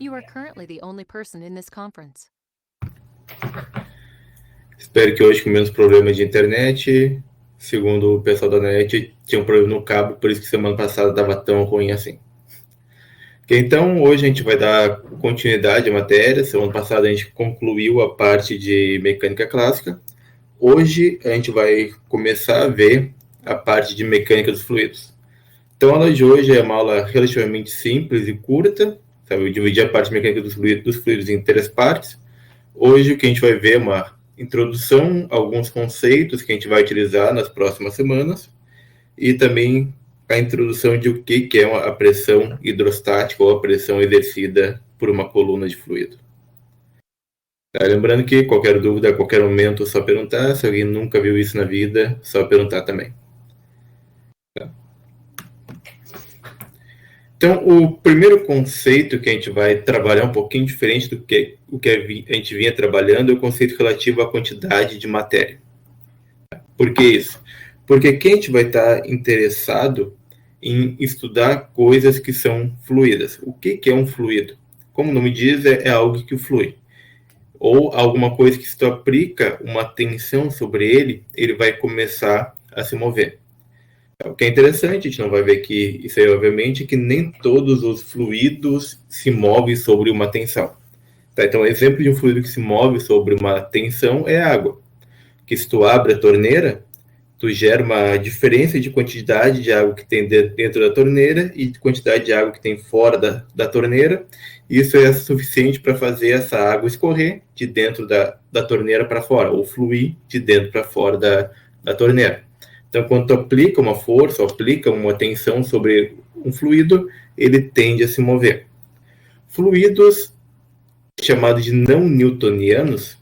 You are currently the only person in this conference. Espero que hoje com menos problemas de internet. Segundo o pessoal da net, tinha um problema no cabo, por isso que semana passada estava tão ruim assim. Então, hoje a gente vai dar continuidade à matéria. Semana passada a gente concluiu a parte de mecânica clássica. Hoje a gente vai começar a ver a parte de mecânica dos fluidos. Então, a aula de hoje é uma aula relativamente simples e curta. Sabe? Eu dividi a parte de mecânica dos fluidos em 3 partes. Hoje o que a gente vai ver é uma introdução a alguns conceitos que a gente vai utilizar nas próximas semanas e também a introdução de o que é a pressão hidrostática ou a pressão exercida por uma coluna de fluido. Lembrando que qualquer dúvida, a qualquer momento, é só perguntar. Se alguém nunca viu isso na vida, é só perguntar também. Então, o primeiro conceito que a gente vai trabalhar um pouquinho diferente do que a gente vinha trabalhando é o conceito relativo à quantidade de matéria. Por que isso? Porque quem a gente vai estar interessado em estudar coisas que são fluídas. O que é um fluido? Como o nome diz, é algo que flui. Ou alguma coisa que se tu aplica uma tensão sobre ele, ele vai começar a se mover. O que é interessante, a gente não vai ver que isso aí, obviamente, que nem todos os fluidos se movem sobre uma tensão. Tá? Então, o exemplo de um fluido que se move sobre uma tensão é a água. Que se tu abre a torneira, tu gera uma diferença de quantidade de água que tem dentro da torneira e de quantidade de água que tem fora da torneira. Isso é suficiente para fazer essa água escorrer de dentro da torneira para fora, ou fluir de dentro para fora da torneira. Então, quando tu aplica uma força, ou aplica uma tensão sobre um fluido, ele tende a se mover. Fluidos chamados de não newtonianos,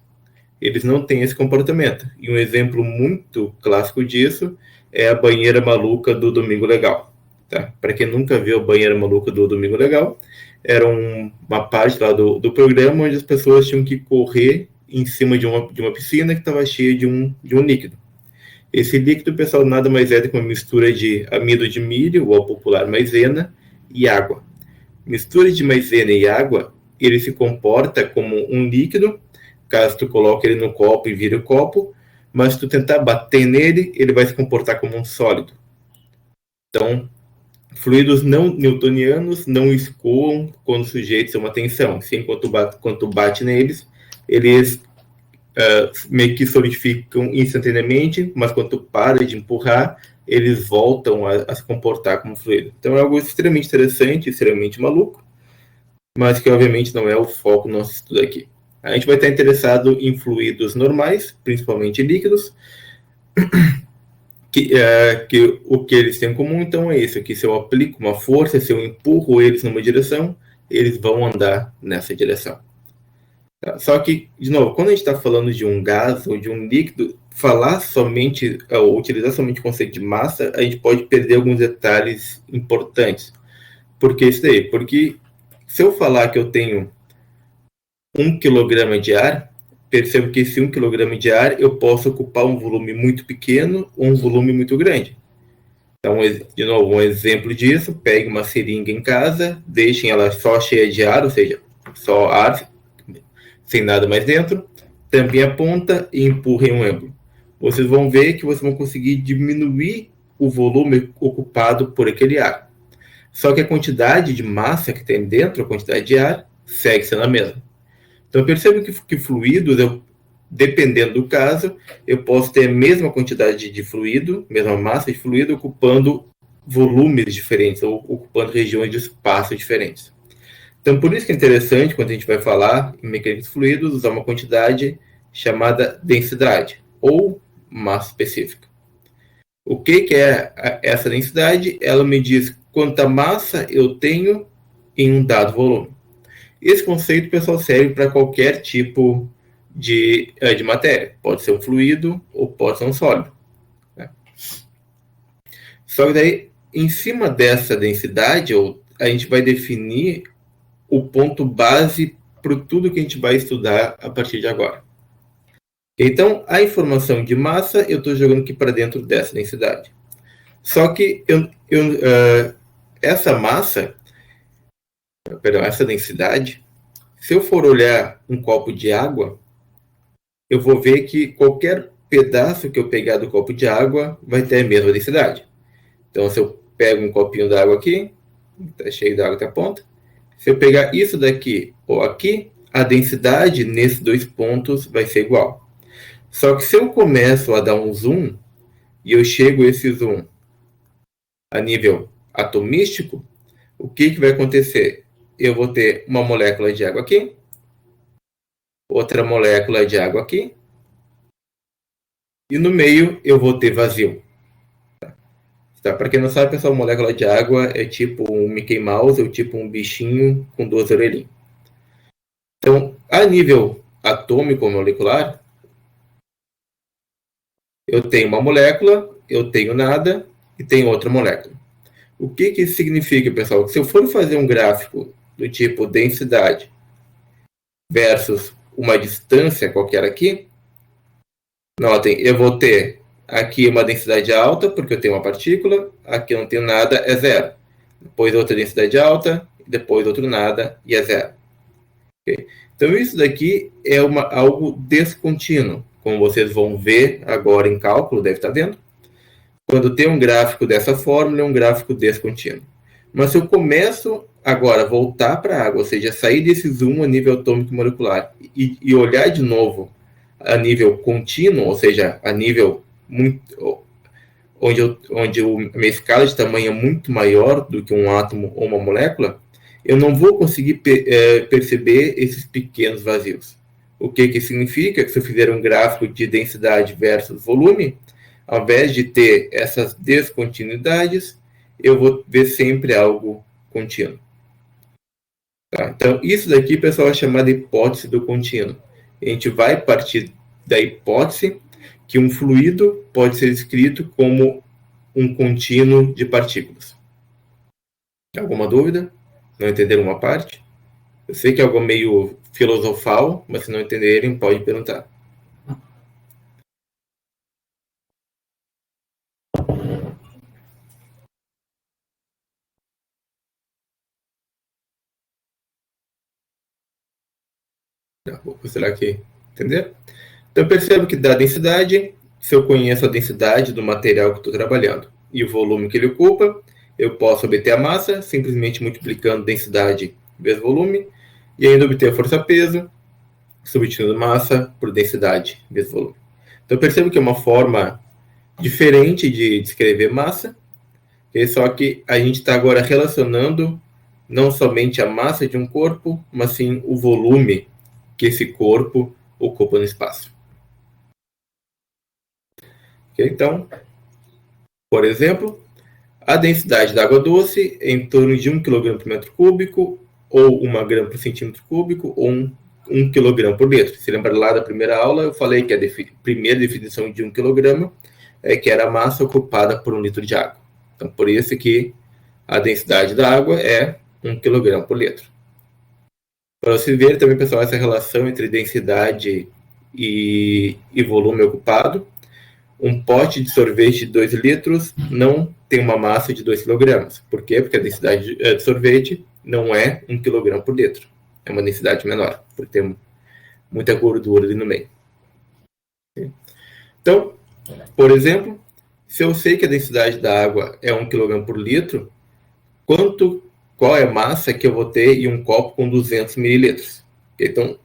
eles não têm esse comportamento. E um exemplo muito clássico disso é a banheira maluca do Domingo Legal. Tá? Para quem nunca viu a banheira maluca do Domingo Legal, era uma parte lá do programa onde as pessoas tinham que correr em cima de uma piscina que estava cheia de um líquido. Esse líquido, pessoal, nada mais é do que uma mistura de amido de milho, ou ao popular maisena, e água. Mistura de maisena e água, ele se comporta como um líquido, caso tu coloque ele no copo e vire o copo, mas se tu tentar bater nele, ele vai se comportar como um sólido. Então, fluidos não newtonianos não escoam quando sujeitos a uma tensão. Assim, quando tu bate neles, eles meio que solidificam instantaneamente, mas quando tu para de empurrar, eles voltam a se comportar como fluido. Então é algo extremamente interessante, extremamente maluco, mas que obviamente não é o foco do nosso estudo aqui. A gente vai estar interessado em fluidos normais, principalmente líquidos, que o que eles têm em comum, então, é isso, que se eu aplico uma força, se eu empurro eles numa direção, eles vão andar nessa direção. Só que, de novo, quando a gente está falando de um gás ou de um líquido, falar somente, ou utilizar somente o conceito de massa, a gente pode perder alguns detalhes importantes. Por que isso daí? Porque se eu falar que eu tenho 1 kg de ar, percebo que esse 1 kg de ar eu posso ocupar um volume muito pequeno ou um volume muito grande. Então, de novo, um exemplo disso, pegue uma seringa em casa, deixem ela só cheia de ar, ou seja, só ar, sem nada mais dentro, tampem a ponta e empurrem um êmbolo. Vocês vão ver que vocês vão conseguir diminuir o volume ocupado por aquele ar. Só que a quantidade de massa que tem dentro, a quantidade de ar, segue sendo a mesma. Então, percebo que fluidos, dependendo do caso, eu posso ter a mesma quantidade de fluido, mesma massa de fluido, ocupando volumes diferentes, ou ocupando regiões de espaço diferentes. Então, por isso que é interessante, quando a gente vai falar em mecânica de fluidos, usar uma quantidade chamada densidade, ou massa específica. O que é essa densidade? Ela me diz quanta massa eu tenho em um dado volume. Esse conceito, pessoal, serve para qualquer tipo de matéria. Pode ser um fluido ou pode ser um sólido. Né? Só que daí, em cima dessa densidade, a gente vai definir o ponto base para tudo que a gente vai estudar a partir de agora. Então, a informação de massa eu estou jogando aqui para dentro dessa densidade. Só que essa densidade, Se eu for olhar um copo de água, eu vou ver que qualquer pedaço que eu pegar do copo de água vai ter a mesma densidade. Então, se eu pego um copinho d'água aqui, está cheio d'água até a ponta. Se eu pegar isso daqui ou aqui, a densidade nesses dois pontos vai ser igual. Só que se eu começo a dar um zoom, e eu chego esse zoom a nível atomístico, o que vai acontecer? Eu vou ter uma molécula de água aqui, outra molécula de água aqui, e no meio eu vou ter vazio. Tá? Para quem não sabe, pessoal, molécula de água é tipo um Mickey Mouse ou tipo um bichinho com 12 orelhinhas. Então, a nível atômico molecular, eu tenho uma molécula, eu tenho nada e tenho outra molécula. O que isso significa, pessoal? Que se eu for fazer um gráfico do tipo densidade versus uma distância qualquer aqui, notem, eu vou ter aqui uma densidade alta, porque eu tenho uma partícula, aqui eu não tenho nada, é zero. Depois outra densidade alta, depois outro nada, e é zero. Okay? Então isso daqui é algo descontínuo, como vocês vão ver agora em cálculo, deve estar vendo. Quando tem um gráfico dessa fórmula, é um gráfico descontínuo. Mas se eu começo agora a voltar para a água, ou seja, sair desse zoom a nível atômico molecular e olhar de novo a nível contínuo, ou seja, a nível muito, onde a minha escala de tamanho é muito maior do que um átomo ou uma molécula, eu não vou conseguir perceber esses pequenos vazios. O que significa? Que se eu fizer um gráfico de densidade versus volume, ao invés de ter essas descontinuidades, eu vou ver sempre algo contínuo. Tá? Então, isso daqui, pessoal, é chamado de hipótese do contínuo. A gente vai partir da hipótese que um fluido pode ser descrito como um contínuo de partículas. Alguma dúvida? Não entenderam uma parte? Eu sei que é algo meio filosofal, mas se não entenderem, pode perguntar. Será que entender? Então, eu percebo que da densidade, se eu conheço a densidade do material que estou trabalhando e o volume que ele ocupa, eu posso obter a massa simplesmente multiplicando densidade vezes volume e ainda obter a força-peso, substituindo massa por densidade vezes volume. Então, eu percebo que é uma forma diferente de descrever massa, só que a gente está agora relacionando não somente a massa de um corpo, mas sim o volume que esse corpo ocupa no espaço. Okay? Então, por exemplo, a densidade da água doce é em torno de 1 kg por metro cúbico, ou 1 grama por centímetro cúbico, ou 1 kg por litro. Se lembra lá da primeira aula, eu falei que a primeira definição de 1 kg é que era a massa ocupada por 1 litro de água. Então, por isso que a densidade da água é 1 kg por litro. Para você ver também, pessoal, essa relação entre densidade e volume ocupado, um pote de sorvete de 2 litros não tem uma massa de 2 kg. Por quê? Porque a densidade de sorvete não é 1 kg por litro. É uma densidade menor, porque tem muita gordura ali no meio. Então, por exemplo, se eu sei que a densidade da água é 1 kg por litro, qual é a massa que eu vou ter em um copo com 200 mililitros? Então,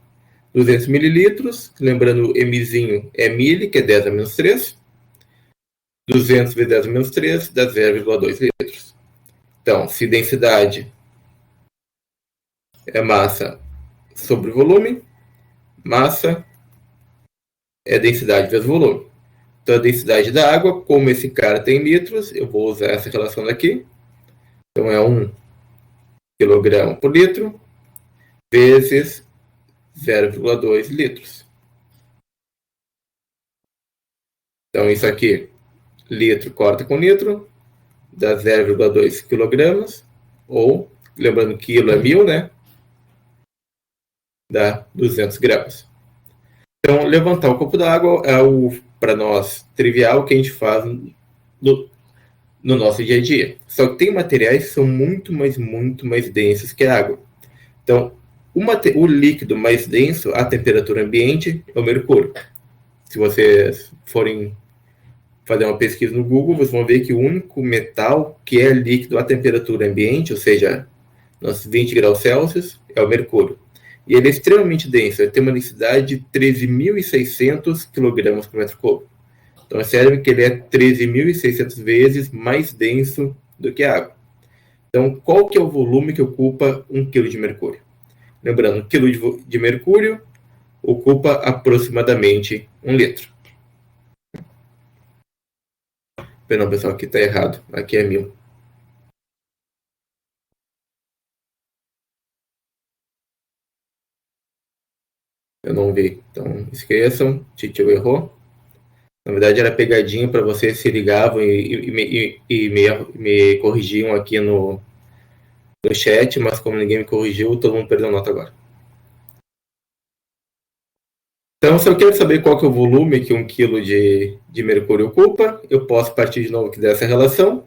200 mililitros, lembrando o Mzinho é mili, que é 10 a menos 3. 200 vezes 10 a menos 3 dá 0,2 litros. Então, se densidade é massa sobre volume, massa é densidade vezes volume. Então, a densidade da água, como esse cara tem litros, eu vou usar essa relação daqui. Então, é 1 kg por litro vezes 0,2 litros. Então, isso aqui, litro corta com litro, dá 0,2 kg, ou, lembrando que quilo é 1000, né? Dá 200 gramas. Então, levantar o copo d'água é o, para nós, trivial que a gente faz no nosso dia a dia. Só que tem materiais que são muito mais densos que a água. Então, o líquido mais denso à temperatura ambiente é o mercúrio. Se vocês forem fazer uma pesquisa no Google, vocês vão ver que o único metal que é líquido à temperatura ambiente, ou seja, nos 20 graus Celsius, é o mercúrio. E ele é extremamente denso, ele tem uma densidade de 13.600 kg por metro cúbico. Então, é sério que ele é 13.600 vezes mais denso do que a água. Então, qual que é o volume que ocupa 1 kg de mercúrio? Lembrando, 1 kg de mercúrio ocupa aproximadamente 1 litro. Perdão, pessoal, aqui está errado. Aqui é 1.000. Eu não vi. Então, esqueçam. Titio errou. Na verdade, era pegadinha para vocês se ligavam e me corrigiam aqui no chat, mas como ninguém me corrigiu, todo mundo perdeu nota agora. Então, se eu quero saber qual que é o volume que 1 kg de mercúrio ocupa, eu posso partir de novo aqui dessa relação.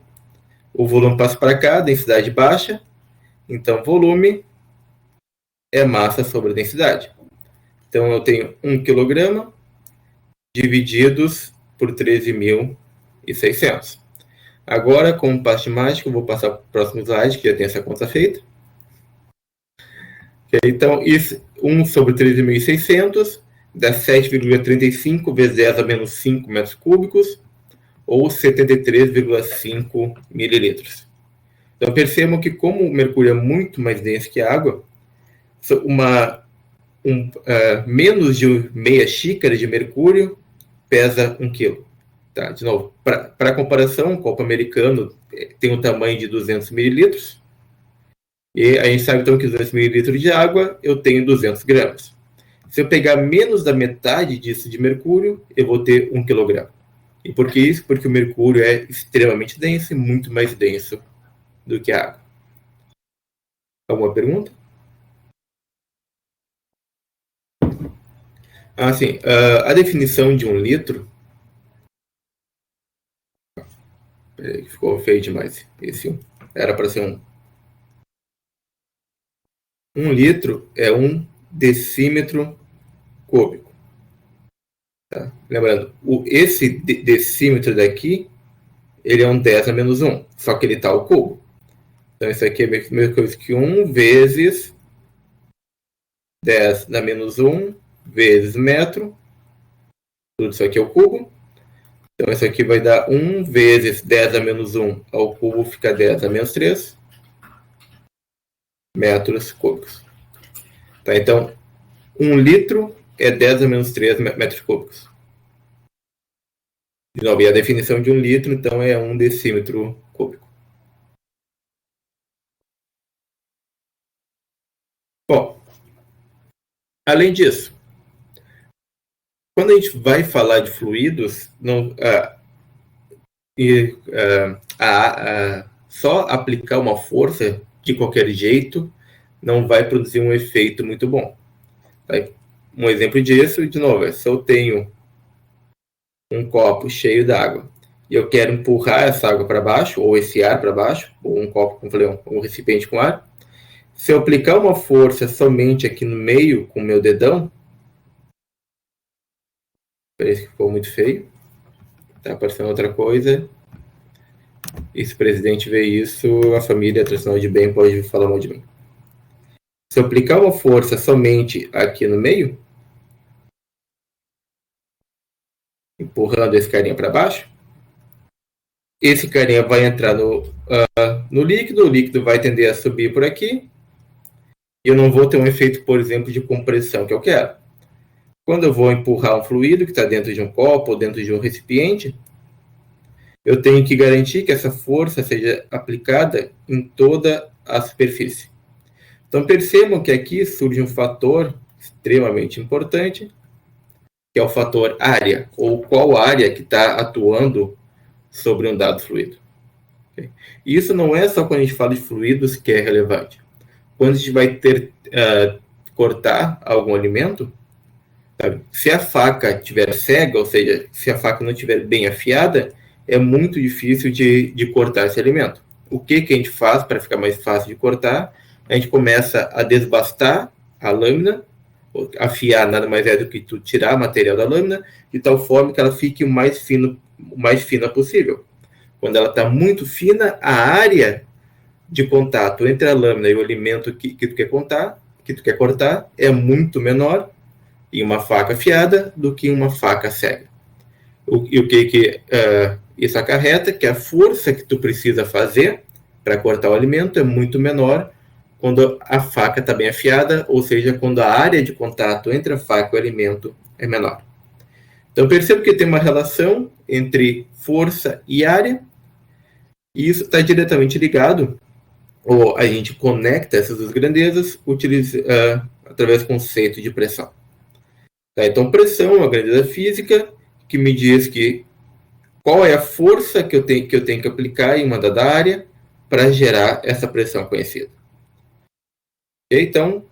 O volume passa para cá, densidade baixa. Então, volume é massa sobre densidade. Então, eu tenho 1 kg divididos por 13.600. Agora, como passo de mágica, eu vou passar para o próximo slide, que já tem essa conta feita. Então, isso, 1 sobre 13.600 dá 7,35 vezes 10 a menos 5 metros cúbicos, ou 73,5 mililitros. Então, percebam que como o mercúrio é muito mais denso que a água, menos de meia xícara de mercúrio pesa 1 quilo. Tá? De novo, para comparação, o copo americano tem um tamanho de 200 mililitros, e a gente sabe então que 200 mililitros de água eu tenho 200 gramas. Se eu pegar menos da metade disso de mercúrio, eu vou ter 1 quilograma. E por que isso? Porque o mercúrio é extremamente denso e muito mais denso do que a água. Alguma pergunta? Sim. A definição de 1 litro... Peraí, ficou feio demais. Esse 1. Era para ser 1. 1 litro é 1 decímetro cúbico. Tá? Lembrando, esse decímetro daqui, ele é um 10 a menos 1, só que ele está ao cubo. Então, isso aqui é a mesma coisa que 1 vezes 10 a menos 1 vezes metro. Tudo isso aqui é o cubo. Então, isso aqui vai dar 1 vezes 10 a menos 1 ao cubo, fica 10 a menos 3 metros cúbicos. Tá? Então, 1 litro é 10 a menos 3 metros cúbicos. De novo, e a definição de 1 litro, então, é 1 decímetro cúbico. Bom, além disso, quando a gente vai falar de fluidos, só aplicar uma força de qualquer jeito não vai produzir um efeito muito bom. Um exemplo disso, de novo, é se eu tenho um copo cheio d'água e eu quero empurrar essa água para baixo, ou esse ar para baixo, ou um copo com um recipiente com ar, se eu aplicar uma força somente aqui no meio com o meu dedão, parece que ficou muito feio, tá aparecendo outra coisa, e se o presidente vê isso, a família tradicional de bem pode falar mal de mim. Se eu aplicar uma força somente aqui no meio, empurrando esse carinha para baixo, esse carinha vai entrar no líquido, o líquido vai tender a subir por aqui, e eu não vou ter um efeito, por exemplo, de compressão que eu quero. Quando eu vou empurrar um fluido que está dentro de um copo ou dentro de um recipiente, eu tenho que garantir que essa força seja aplicada em toda a superfície. Então, percebam que aqui surge um fator extremamente importante, que é o fator área, ou qual área que está atuando sobre um dado fluido. Okay? E isso não é só quando a gente fala de fluidos que é relevante. Quando a gente vai cortar algum alimento, sabe? Se a faca estiver cega, ou seja, se a faca não estiver bem afiada, é muito difícil de cortar esse alimento. O que a gente faz para ficar mais fácil de cortar? A gente começa a desbastar a lâmina. Afiar nada mais é do que tu tirar o material da lâmina, de tal forma que ela fique o mais fina possível. Quando ela está muito fina, a área de contato entre a lâmina e o alimento que tu quer cortar, é muito menor em uma faca afiada do que em uma faca cega. E o que isso acarreta? Que a força que tu precisa fazer para cortar o alimento é muito menor quando a faca está bem afiada, ou seja, quando a área de contato entre a faca e o alimento é menor. Então, percebo que tem uma relação entre força e área, e isso está diretamente ligado, ou a gente conecta essas duas grandezas através do conceito de pressão. Tá? Então, pressão é uma grandeza física que me diz qual é a força que eu tenho que aplicar em uma dada área para gerar essa pressão conhecida. Então,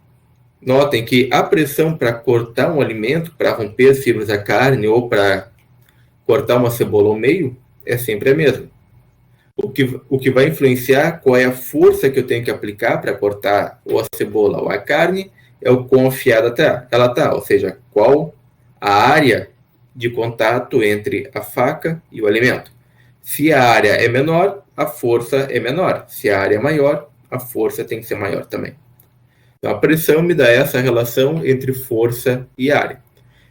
notem que a pressão para cortar um alimento, para romper as fibras da carne ou para cortar uma cebola ao meio, é sempre a mesma. O que vai influenciar qual é a força que eu tenho que aplicar para cortar ou a cebola ou a carne é o quão afiada ela está, ou seja, qual a área de contato entre a faca e o alimento. Se a área é menor, a força é menor. Se a área é maior, a força tem que ser maior também. Então, a pressão me dá essa relação entre força e área.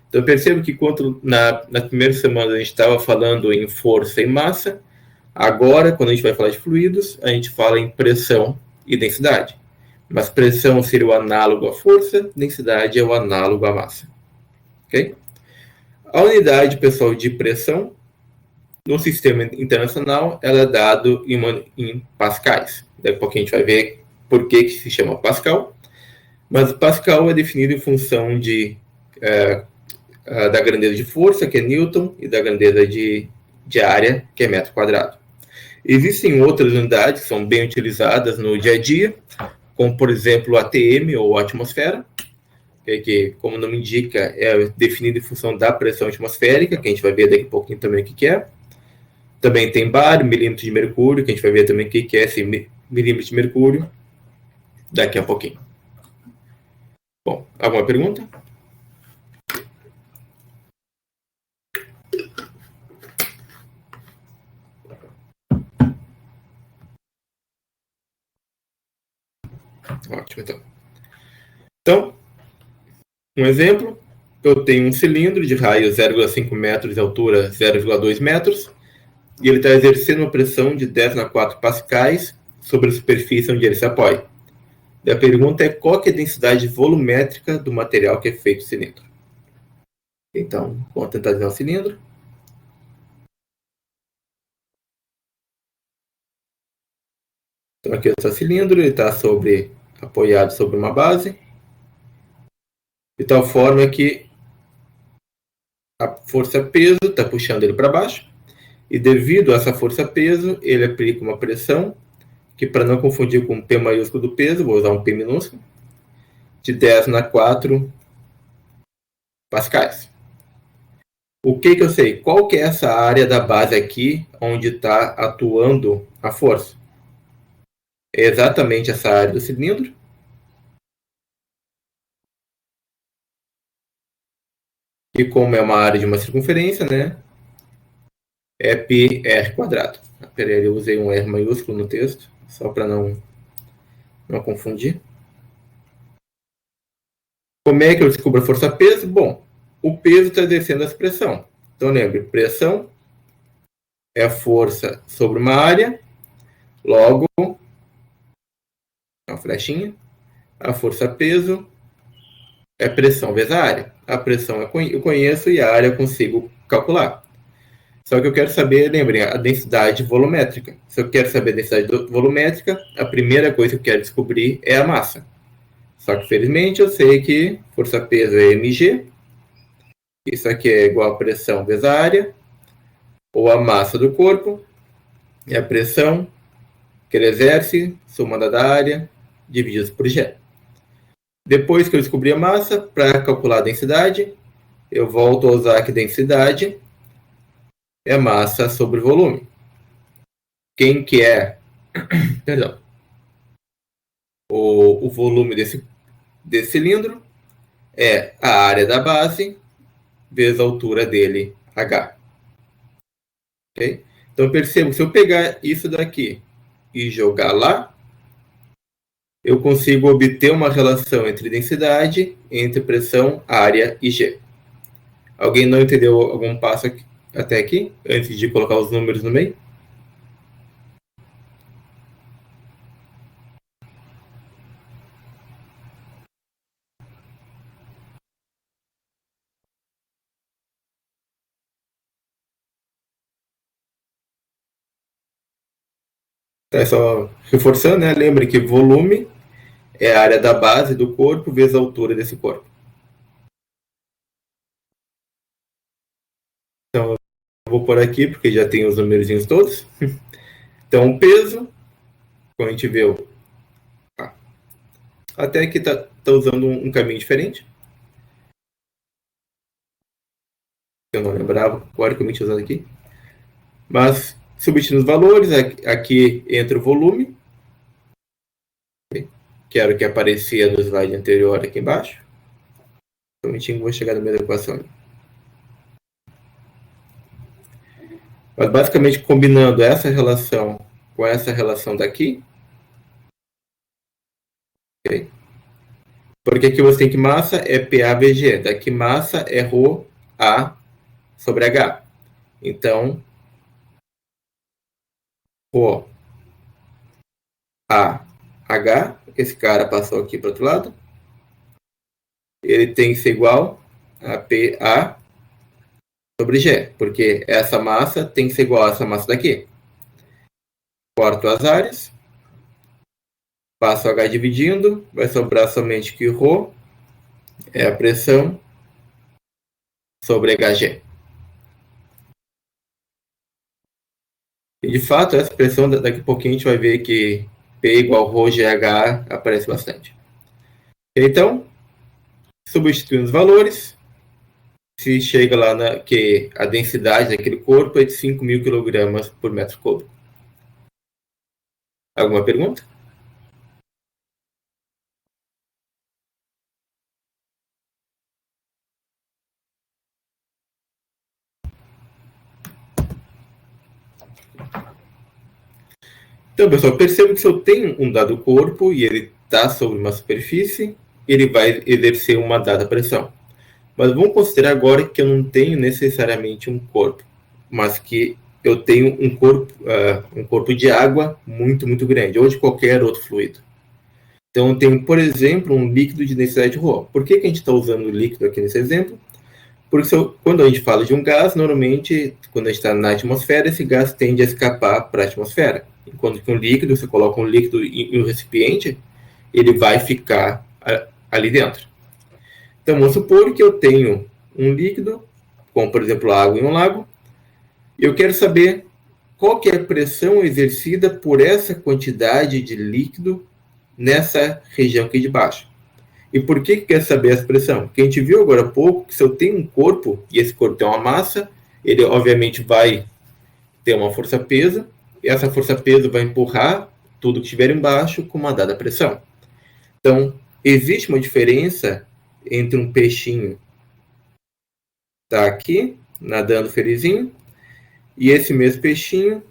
Então, eu percebo que quando na primeira semana a gente estava falando em força e massa, agora, quando a gente vai falar de fluidos, a gente fala em pressão e densidade. Mas pressão seria o análogo à força, densidade é o análogo à massa. Ok? A unidade, pessoal, de pressão no sistema internacional, ela é dado em pascais. Daqui a pouco a gente vai ver por que se chama Pascal. Mas Pascal é definido em função da grandeza de força, que é Newton, e da grandeza de área, que é metro quadrado. Existem outras unidades que são bem utilizadas no dia a dia, como, por exemplo, a ATM, ou atmosfera, que, como o nome indica, é definido em função da pressão atmosférica, que a gente vai ver daqui a pouquinho também o que é. Também tem bar, milímetro de mercúrio, que a gente vai ver também o que é esse milímetro de mercúrio daqui a pouquinho. Bom, alguma pergunta? Ótimo, então. Então, um exemplo, eu tenho um cilindro de raio 0,5 metros e altura 0,2 metros, e ele está exercendo uma pressão de 10 na 4 pascais sobre a superfície onde ele se apoia. E a pergunta é qual que é a densidade volumétrica do material que é feito o cilindro. Então, vamos tentar desenhar o cilindro. Então, aqui está o cilindro, ele está apoiado sobre uma base, de tal forma que a força-peso está puxando ele para baixo, e devido a essa força-peso, ele aplica uma pressão, que para não confundir com o P maiúsculo do peso, vou usar um P minúsculo, de 10 na 4 pascais. O que eu sei? Qual que é essa área da base aqui, onde está atuando a força? É exatamente essa área do cilindro. E como é uma área de uma circunferência, né? É πr quadrado. Peraí, eu usei um R maiúsculo no texto, só para não confundir. Como é que eu descubro a força-peso? Bom, o peso está exercendo essa pressão. Então, lembre, pressão é a força sobre uma área, logo, uma flechinha, a força-peso é pressão vezes a área. A pressão eu conheço e a área eu consigo calcular. Só que eu quero saber, lembrem, a densidade volumétrica. Se eu quero saber a densidade volumétrica, a primeira coisa que eu quero descobrir é a massa. Só que, felizmente, eu sei que força-peso é mg. Isso aqui é igual a pressão vezes a área, ou a massa do corpo, e a pressão que ele exerce, somada da área, dividido por g. Depois que eu descobri a massa, para calcular a densidade, eu volto a usar que densidade é massa sobre volume. Quem que é, perdão, o volume desse cilindro é a área da base vezes a altura dele, h. Okay? Então, percebo, se eu pegar isso daqui e jogar lá, eu consigo obter uma relação entre densidade, entre pressão, área e G. Alguém não entendeu algum passo aqui, até aqui, antes de colocar os números no meio? É só reforçando, né? Lembre que volume é a área da base do corpo vezes a altura desse corpo. Então, eu vou por aqui, porque já tem os númerozinhos todos. Então, o peso, como a gente viu, até aqui tá usando um caminho diferente. Eu não lembrava agora que eu tinha usado aqui. Mas, substituindo os valores, aqui entra o volume, que era o que aparecia no slide anterior aqui embaixo. Um momentinho, vou chegar na minha equação. Mas, basicamente, combinando essa relação com essa relação daqui, okay? Porque aqui você tem que massa é PAVG, daqui massa é ρ A sobre H. Então, ρ A H, esse cara passou aqui para o outro lado, ele tem que ser igual a PA sobre G, porque essa massa tem que ser igual a essa massa daqui. Corto as áreas, passo H dividindo, vai sobrar somente que ρ é a pressão sobre HG. E de fato, essa pressão, daqui a pouquinho a gente vai ver que P igual ρ GH aparece bastante. Então, substituindo os valores, se chega lá que a densidade daquele corpo é de 5.000 kg por metro cúbico. Alguma pergunta? Então, pessoal, perceba que se eu tenho um dado corpo e ele está sobre uma superfície, ele vai exercer uma dada pressão. Mas vamos considerar agora que eu não tenho necessariamente um corpo, mas que eu tenho um corpo de água muito, muito grande, ou de qualquer outro fluido. Então, eu tenho, por exemplo, um líquido de densidade ρ. Por que a gente está usando o líquido aqui nesse exemplo? Porque quando a gente fala de um gás, normalmente, quando a gente está na atmosfera, esse gás tende a escapar para a atmosfera. Enquanto que um líquido, você coloca um líquido em um recipiente, ele vai ficar ali dentro. Então, vamos supor que eu tenho um líquido, como por exemplo água em um lago, e eu quero saber qual que é a pressão exercida por essa quantidade de líquido nessa região aqui de baixo. E por que quer saber essa pressão? Porque a gente viu agora há pouco que se eu tenho um corpo, e esse corpo tem uma massa, ele obviamente vai ter uma força-peso, e essa força-peso vai empurrar tudo que estiver embaixo com uma dada pressão. Então, existe uma diferença entre um peixinho tá aqui, nadando felizinho, e esse mesmo peixinho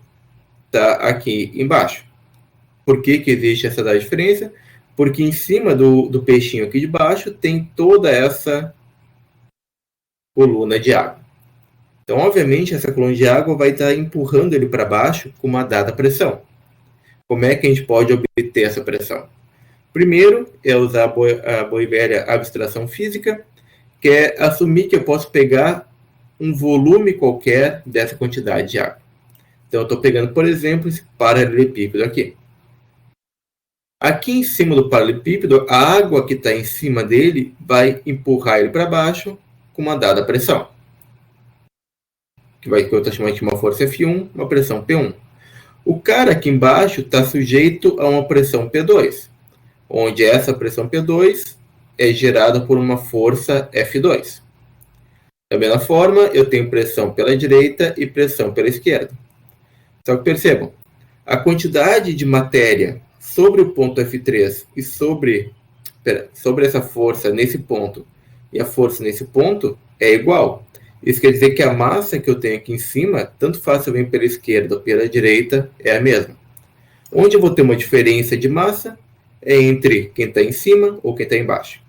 tá aqui embaixo. Por que existe essa diferença? Porque em cima do peixinho aqui de baixo tem toda essa coluna de água. Então, obviamente, essa coluna de água vai estar empurrando ele para baixo com uma dada pressão. Como é que a gente pode obter essa pressão? Primeiro, é usar a boa e velha abstração física, que é assumir que eu posso pegar um volume qualquer dessa quantidade de água. Então, eu estou pegando, por exemplo, esse paralelepípedo aqui. Aqui em cima do paralelepípedo, a água que está em cima dele vai empurrar ele para baixo com uma dada pressão. Que eu estou chamando de uma força F1, uma pressão P1. O cara aqui embaixo está sujeito a uma pressão P2, onde essa pressão P2 é gerada por uma força F2. Da mesma forma, eu tenho pressão pela direita e pressão pela esquerda. Só que percebam, a quantidade de matéria sobre o ponto F3 e sobre sobre essa força nesse ponto e a força nesse ponto é igual. Isso quer dizer que a massa que eu tenho aqui em cima, tanto faz se eu venho pela esquerda ou pela direita, é a mesma. Onde eu vou ter uma diferença de massa é entre quem está em cima ou quem está embaixo.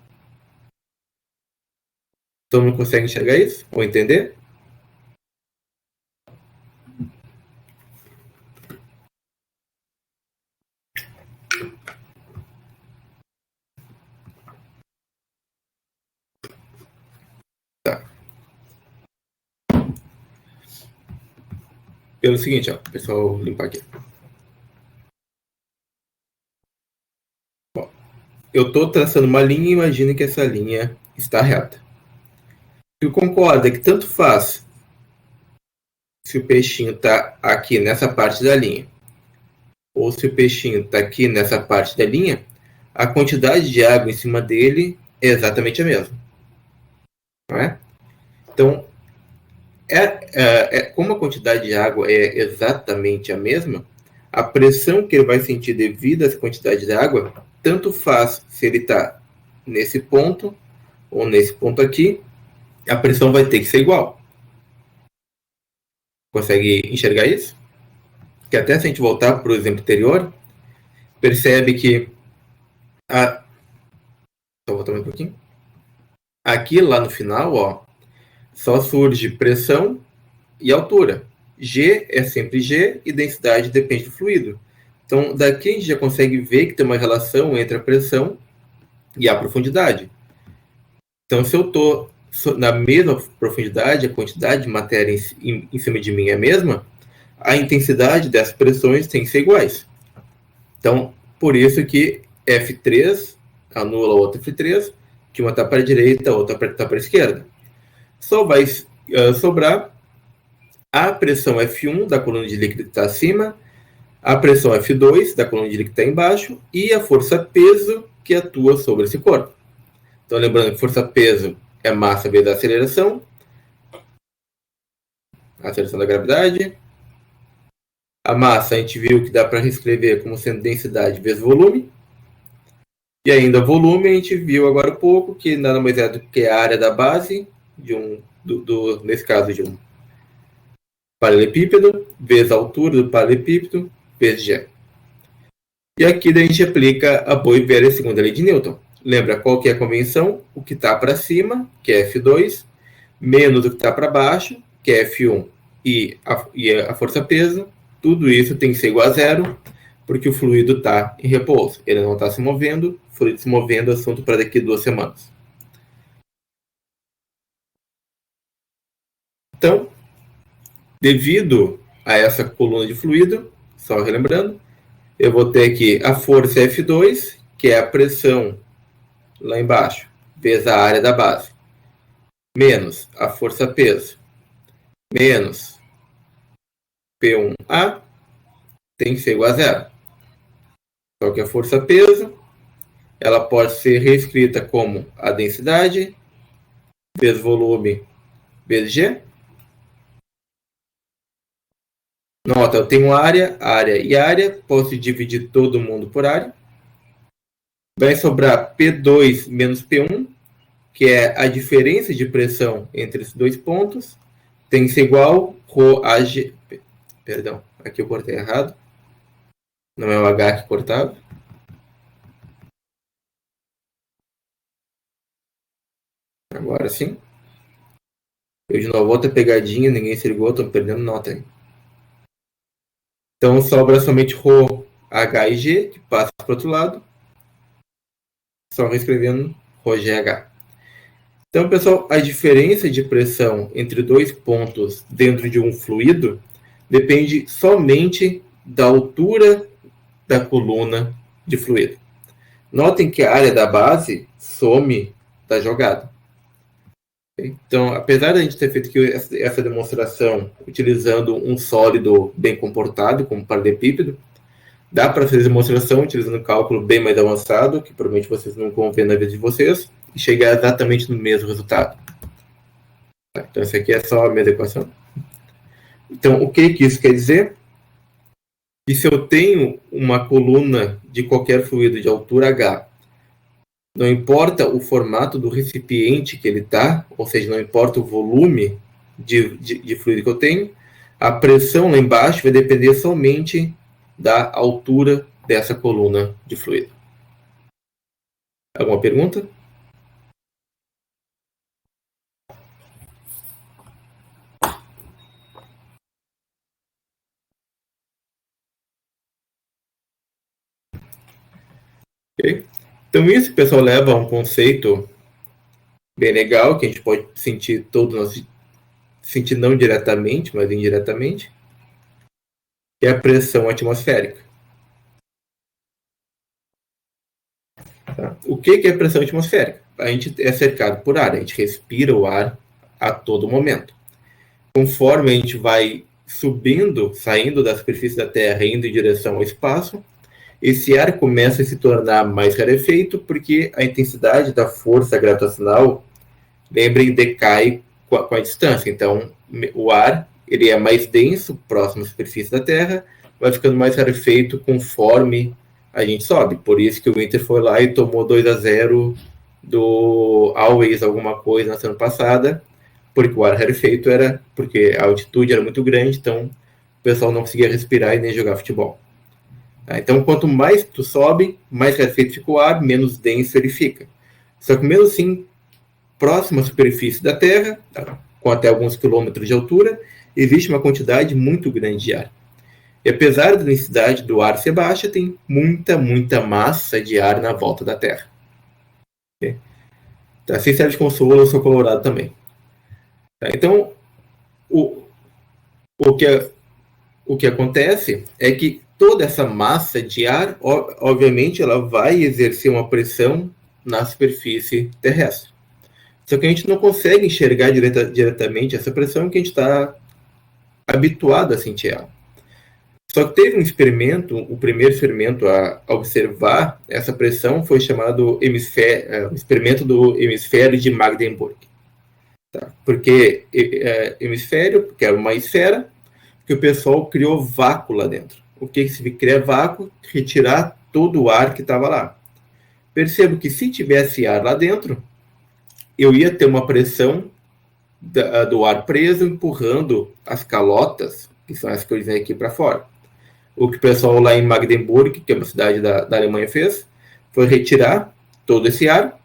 Todo mundo consegue enxergar isso? Ou entender? Tá. Pelo seguinte, ó, pessoal, limpar aqui. Ó, eu estou traçando uma linha e imagine que essa linha está reta. Tu concorda que tanto faz se o peixinho está aqui nessa parte da linha ou se o peixinho está aqui nessa parte da linha, a quantidade de água em cima dele é exatamente a mesma. Não é? Então, como a quantidade de água é exatamente a mesma, a pressão que ele vai sentir devido a essa quantidade de água, tanto faz se ele está nesse ponto ou nesse ponto aqui, a pressão vai ter que ser igual. Consegue enxergar isso? Que até se a gente voltar para o exemplo anterior, percebe que só voltar mais um pouquinho. Aqui lá no final, ó, só surge pressão e altura. G é sempre G e densidade depende do fluido. Então, daqui a gente já consegue ver que tem uma relação entre a pressão e a profundidade. Então, se eu estou na mesma profundidade, a quantidade de matéria em cima de mim é a mesma, a intensidade das pressões tem que ser iguais. Então, por isso que F3 anula a outra F3, que uma está para a direita, a outra está para a esquerda. Só vai sobrar a pressão F1 da coluna de líquido que está acima, a pressão F2 da coluna de líquido que está embaixo e a força-peso que atua sobre esse corpo. Então, lembrando que força-peso é massa vezes a aceleração da gravidade. A massa a gente viu que dá para reescrever como sendo densidade vezes volume. E ainda volume a gente viu agora há pouco que nada mais é do que a área da base nesse caso de um paralelepípedo vezes a altura do paralelepípedo vezes G. E aqui a gente aplica a boa e velha segunda lei de Newton. Lembra qual que é a convenção? O que está para cima, que é F2, menos o que está para baixo, que é F1 e a força-peso. Tudo isso tem que ser igual a zero, porque o fluido está em repouso. Ele não está se movendo, o fluido se movendo, assunto para daqui a 2 semanas. Então, devido a essa coluna de fluido, só relembrando, eu vou ter aqui a força F2, que é a pressão lá embaixo, vezes a área da base, menos a força-peso, menos P1A, tem que ser igual a zero. Só que a força-peso, ela pode ser reescrita como a densidade vezes volume vezes G. Nota, eu tenho área e área, posso dividir todo mundo por área. Vai sobrar P2 menos P1, que é a diferença de pressão entre esses dois pontos, tem que ser igual a G. Perdão, aqui eu cortei errado. Não é o H que cortava. Agora sim. Eu de novo, outra pegadinha, ninguém se ligou, estou perdendo nota aí. Então sobra somente Rho, H e G, que passa para o outro lado. Só reescrevendo Rho, G, H. Então, pessoal, a diferença de pressão entre dois pontos dentro de um fluido depende somente da altura da coluna de fluido. Notem que a área da base some da jogada. Então, apesar de a gente ter feito aqui essa demonstração utilizando um sólido bem comportado, como paralelepípedo, dá para fazer a demonstração utilizando um cálculo bem mais avançado, que provavelmente vocês não vão ver na vida de vocês, e chegar exatamente no mesmo resultado. Então, essa aqui é só a mesma equação. Então, o que isso quer dizer? Que se eu tenho uma coluna de qualquer fluido de altura H Não importa o formato do recipiente que ele está, ou seja, não importa o volume de fluido que eu tenho, a pressão lá embaixo vai depender somente da altura dessa coluna de fluido. Alguma pergunta? Okay? Então isso, pessoal, leva a um conceito bem legal, que a gente pode sentir sentir não diretamente, mas indiretamente, que é a pressão atmosférica. Tá? O que é pressão atmosférica? A gente é cercado por ar, a gente respira o ar a todo momento. Conforme a gente vai subindo, saindo da superfície da Terra, indo em direção ao espaço, esse ar começa a se tornar mais rarefeito porque a intensidade da força gravitacional, lembrem, decai com a distância. Então, o ar ele é mais denso, próximo à superfície da Terra, vai ficando mais rarefeito conforme a gente sobe. Por isso que o Inter foi lá e tomou 2-0 do Always alguma coisa na semana passada, porque o ar rarefeito era porque a altitude era muito grande, então o pessoal não conseguia respirar e nem jogar futebol. Então, quanto mais tu sobe, mais rarefeito fica o ar, menos denso ele fica. Só que mesmo assim, próximo à superfície da Terra, com até alguns quilômetros de altura, existe uma quantidade muito grande de ar. E apesar da densidade do ar ser baixa, tem muita massa de ar na volta da Terra. Okay? Tá, sem serve de consolo, eu sou colorado também. Tá, então, o que acontece é que toda essa massa de ar, obviamente, ela vai exercer uma pressão na superfície terrestre. Só que a gente não consegue enxergar diretamente essa pressão que a gente está habituado a sentir ela. Só que teve um experimento, o primeiro experimento a observar essa pressão foi chamado experimento do hemisfério de Magdeburg. Tá? Porque hemisfério, que era uma esfera, que o pessoal criou vácuo lá dentro. O que significa criar vácuo? Retirar todo o ar que estava lá. Percebo que se tivesse ar lá dentro, eu ia ter uma pressão do ar preso empurrando as calotas, que são as que eu dizem aqui para fora. O que o pessoal lá em Magdeburg, que é uma cidade da Alemanha, fez, foi retirar todo esse ar,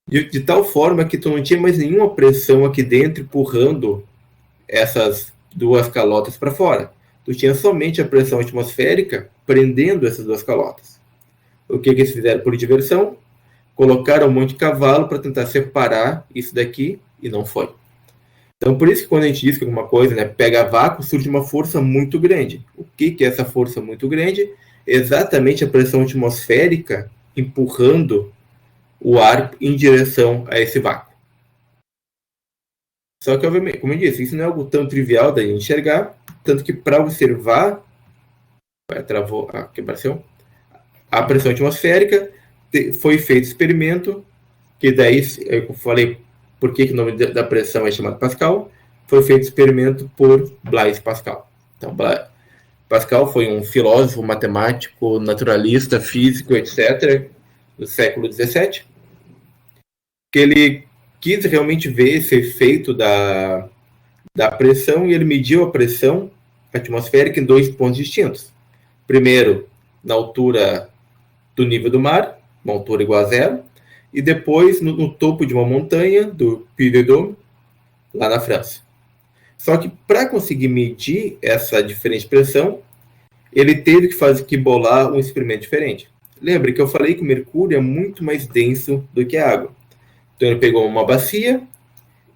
de tal forma que tu não tinha mais nenhuma pressão aqui dentro empurrando essas duas calotas para fora. Tu tinha somente a pressão atmosférica prendendo essas duas calotas. O que eles fizeram por diversão? Colocaram um monte de cavalo para tentar separar isso daqui e não foi. Então, por isso que quando a gente diz que alguma coisa, né, pega vácuo, surge uma força muito grande. O que é essa força muito grande? Exatamente a pressão atmosférica empurrando o ar em direção a esse vácuo. Só que, obviamente, como eu disse, isso não é algo tão trivial da gente enxergar, tanto que para observar travou a pressão atmosférica, foi feito experimento, que daí, eu falei por que o nome da pressão é chamado Pascal, foi feito experimento por Blaise Pascal. Então, Pascal foi um filósofo, matemático, naturalista, físico, etc., do século XVII, que ele quis realmente ver esse efeito da pressão e ele mediu a pressão atmosférica em dois pontos distintos. Primeiro, na altura do nível do mar, uma altura igual a zero, e depois no topo de uma montanha, do Puy de Dôme, lá na França. Só que para conseguir medir essa diferente pressão, ele teve que bolar um experimento diferente. Lembre que eu falei que o mercúrio é muito mais denso do que a água. Então ele pegou uma bacia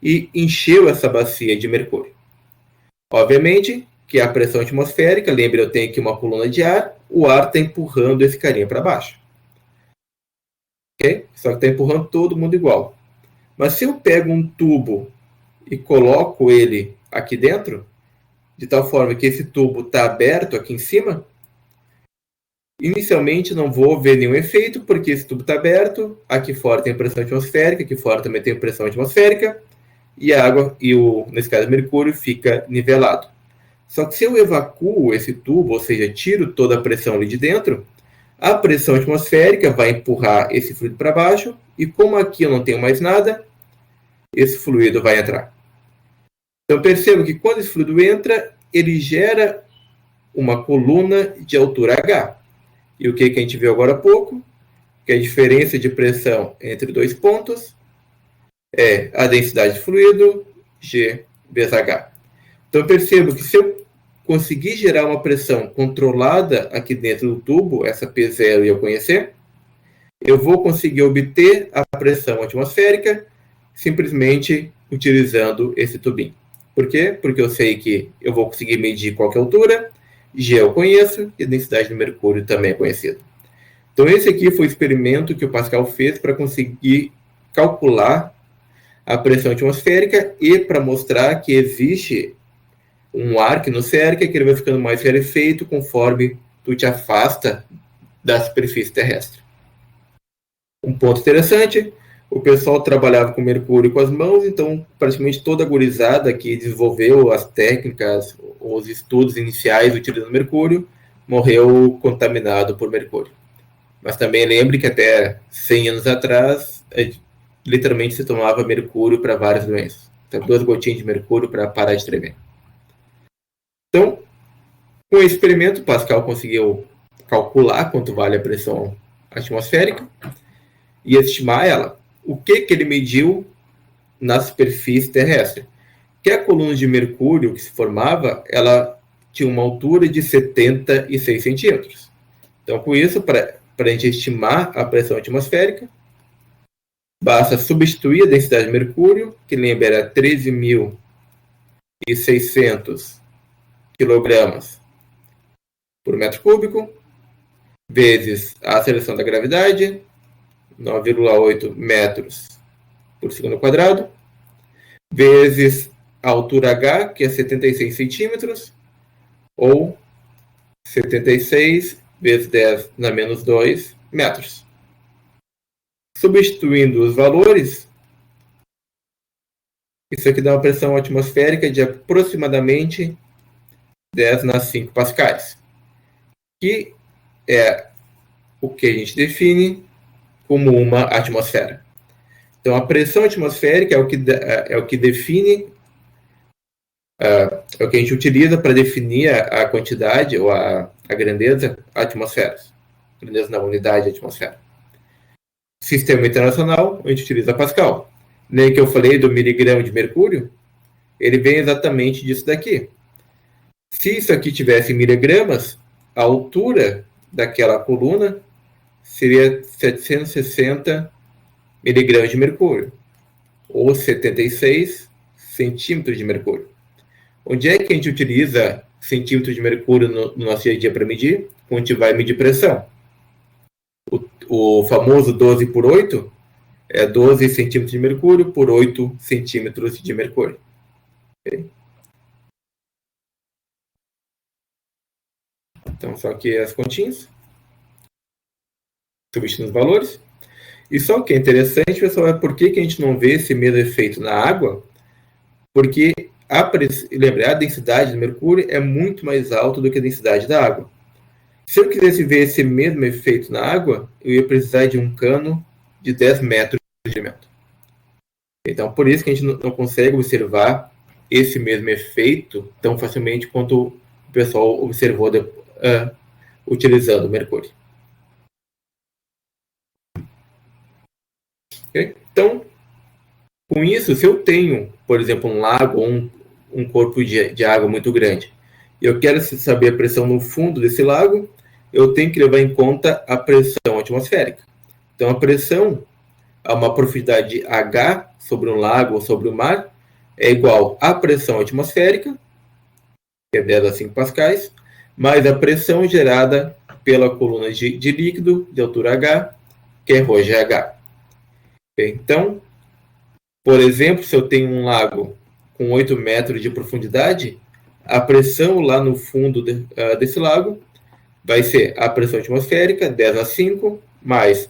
e encheu essa bacia de mercúrio. Obviamente que a pressão atmosférica, lembre, eu tenho aqui uma coluna de ar, o ar está empurrando esse carinha para baixo. Okay? Só que está empurrando todo mundo igual. Mas se eu pego um tubo e coloco ele aqui dentro, de tal forma que esse tubo está aberto aqui em cima, inicialmente não vou ver nenhum efeito, porque esse tubo está aberto, aqui fora tem pressão atmosférica, aqui fora também tem pressão atmosférica, e a água, nesse caso o mercúrio, fica nivelado. Só que se eu evacuo esse tubo, ou seja, tiro toda a pressão ali de dentro, A pressão atmosférica vai empurrar esse fluido para baixo, e como aqui eu não tenho mais nada, esse fluido vai entrar. Então perceba que quando esse fluido entra, ele gera uma coluna de altura H. E o que a gente viu agora há pouco? Que a diferença de pressão entre dois pontos é a densidade de fluido, G vezes H. Então perceba que se eu conseguir gerar uma pressão controlada aqui dentro do tubo, essa P0 eu conhecer, eu vou conseguir obter a pressão atmosférica simplesmente utilizando esse tubinho. Por quê? Porque eu sei que eu vou conseguir medir qual que é a altura, G eu conheço, e a densidade do mercúrio também é conhecida. Então esse aqui foi o experimento que o Pascal fez para conseguir calcular a pressão atmosférica e para mostrar que existe um ar que no cerca, que ele vai ficando mais rarefeito conforme tu te afasta da superfície terrestre. Um ponto interessante, o pessoal trabalhava com mercúrio com as mãos, então praticamente toda a gurizada que desenvolveu as técnicas, os estudos iniciais utilizando mercúrio, morreu contaminado por mercúrio. Mas também lembre que até 100 anos atrás, literalmente se tomava mercúrio para várias doenças. Então, 2 gotinhas de mercúrio para parar de tremer. Então, com o experimento, Pascal conseguiu calcular quanto vale a pressão atmosférica e estimar ela. O que ele mediu na superfície terrestre? Que a coluna de mercúrio que se formava, ela tinha uma altura de 76 centímetros. Então, com isso, para a gente estimar a pressão atmosférica, basta substituir a densidade de mercúrio, que lembra era 13.600 kg por metro cúbico, vezes a aceleração da gravidade, 9,8 metros por segundo quadrado, vezes a altura H, que é 76 centímetros, ou 76 vezes 10 na menos 2 metros. Substituindo os valores, isso aqui dá uma pressão atmosférica de aproximadamente 10 na 5 pascais, que é o que a gente define como uma atmosfera. Então, a pressão atmosférica é o que define, é o que a gente utiliza para definir a quantidade ou a grandeza atmosferas. Grandeza na unidade atmosfera. Sistema internacional, a gente utiliza Pascal. Nem que eu falei do miligrama de mercúrio, ele vem exatamente disso daqui. Se isso aqui tivesse em miligramas, a altura daquela coluna seria 760 miligramas de mercúrio, ou 76 centímetros de mercúrio. Onde é que a gente utiliza centímetros de mercúrio no nosso dia a dia para medir? Quando a gente vai medir pressão. O famoso 12 por 8 é 12 centímetros de mercúrio por 8 centímetros de mercúrio. Okay? Então, só aqui as continhas. Substituindo os valores. E só o que é interessante, pessoal, é por que a gente não vê esse mesmo efeito na água? Porque a densidade do mercúrio é muito mais alta do que a densidade da água. Se eu quisesse ver esse mesmo efeito na água, eu ia precisar de um cano de 10 metros de diâmetro. Então, por isso que a gente não consegue observar esse mesmo efeito tão facilmente quanto o pessoal observou utilizando o mercúrio. Okay? Então, com isso, se eu tenho, por exemplo, um lago ou um corpo de água muito grande, e eu quero saber a pressão no fundo desse lago, eu tenho que levar em conta a pressão atmosférica. Então, a pressão a uma profundidade H sobre um lago ou sobre o mar é igual à pressão atmosférica, que é 10 a 5 pascais, mais a pressão gerada pela coluna de líquido de altura H, que é ρgH. Então, por exemplo, se eu tenho um lago com 8 metros de profundidade, a pressão lá no fundo desse lago vai ser a pressão atmosférica, 10 a 5, mais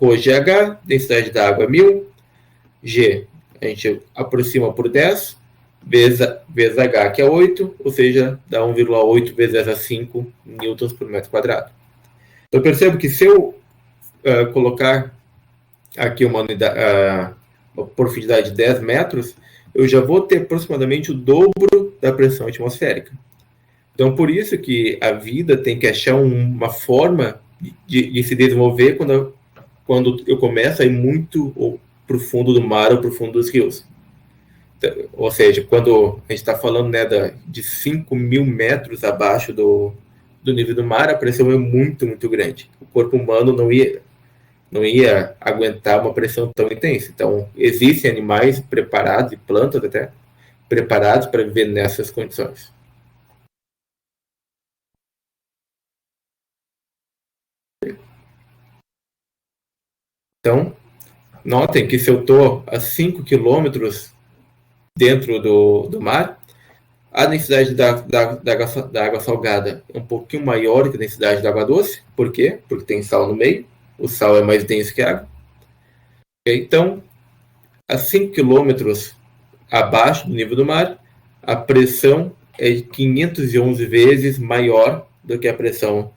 ρgH, densidade da água 1000, G a gente aproxima por 10, vezes H, que é 8, ou seja, dá 1,8 vezes 10 a 5 newtons por metro quadrado. Eu percebo que se eu colocar aqui uma profundidade de 10 metros, eu já vou ter aproximadamente o dobro da pressão atmosférica. Então, por isso que a vida tem que achar uma forma de se desenvolver quando eu começo a ir muito para o fundo do mar ou para o fundo dos rios. Ou seja, quando a gente está falando, né, de 5.000 metros abaixo do nível do mar, a pressão é muito, muito grande. O corpo humano não ia aguentar uma pressão tão intensa. Então, existem animais preparados, e plantas até, preparados para viver nessas condições. Então, notem que se eu estou a 5 quilômetros dentro do mar, a densidade da água salgada é um pouquinho maior que a densidade da água doce. Por quê? Porque tem sal no meio. O sal é mais denso que a água. Então, a 5 quilômetros abaixo do nível do mar, a pressão é 511 vezes maior do que a pressão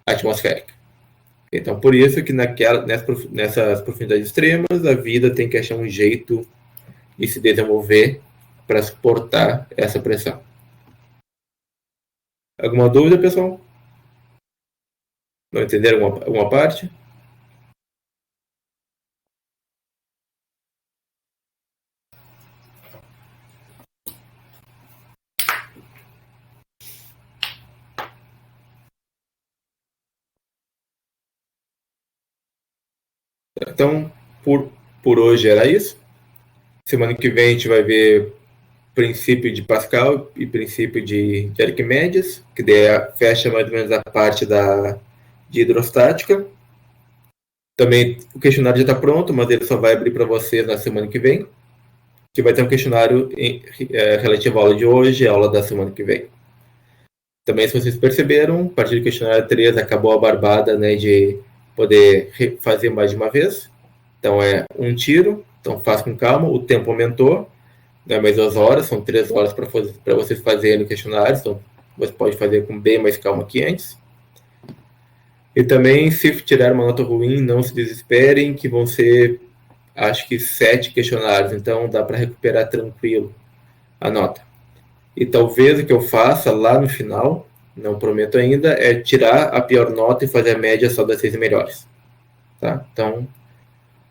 atmosférica. Então, por isso que nessas profundidades extremas, a vida tem que achar um jeito de se desenvolver para suportar essa pressão. Alguma dúvida, pessoal? Não entenderam alguma parte? Então, por hoje era isso. Semana que vem a gente vai ver princípio de Pascal e princípio de Arquimedes, que fecha mais ou menos a parte de hidrostática. Também o questionário já está pronto, mas ele só vai abrir para vocês na semana que vem, que vai ter um questionário relativo à aula de hoje e à aula da semana que vem. Também, se vocês perceberam, a partir do questionário 3 acabou a barbada, né, de poder fazer mais de uma vez. Então, é um tiro, então faz com calma, o tempo aumentou, não é mais 2 horas, são 3 horas para vocês fazerem o questionário, então você pode fazer com bem mais calma que antes. E também, se tirar uma nota ruim, não se desesperem, que vão ser, acho que 7 questionários, então dá para recuperar tranquilo a nota. E talvez o que eu faça lá no final, não prometo ainda, é tirar a pior nota e fazer a média só das 6 melhores. Tá? Então,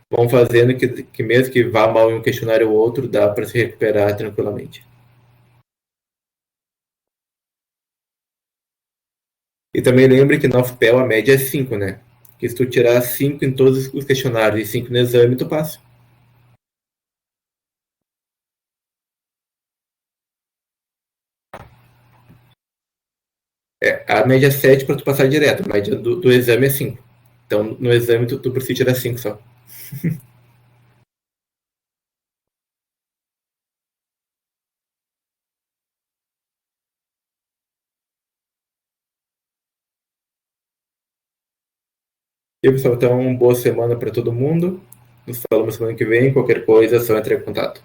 vão fazendo que mesmo que vá mal em um questionário ou outro, dá para se recuperar tranquilamente. E também lembre que na UFPEL a média é 5, né? Que se tu tirar 5 em todos os questionários e 5 no exame, tu passa. A média é 7 para tu passar direto, a média do exame é 5. Então, no exame, tu precisa tirar 5 só. E, pessoal, então, boa semana para todo mundo. Nos falamos semana que vem. Qualquer coisa, é só entrar em contato.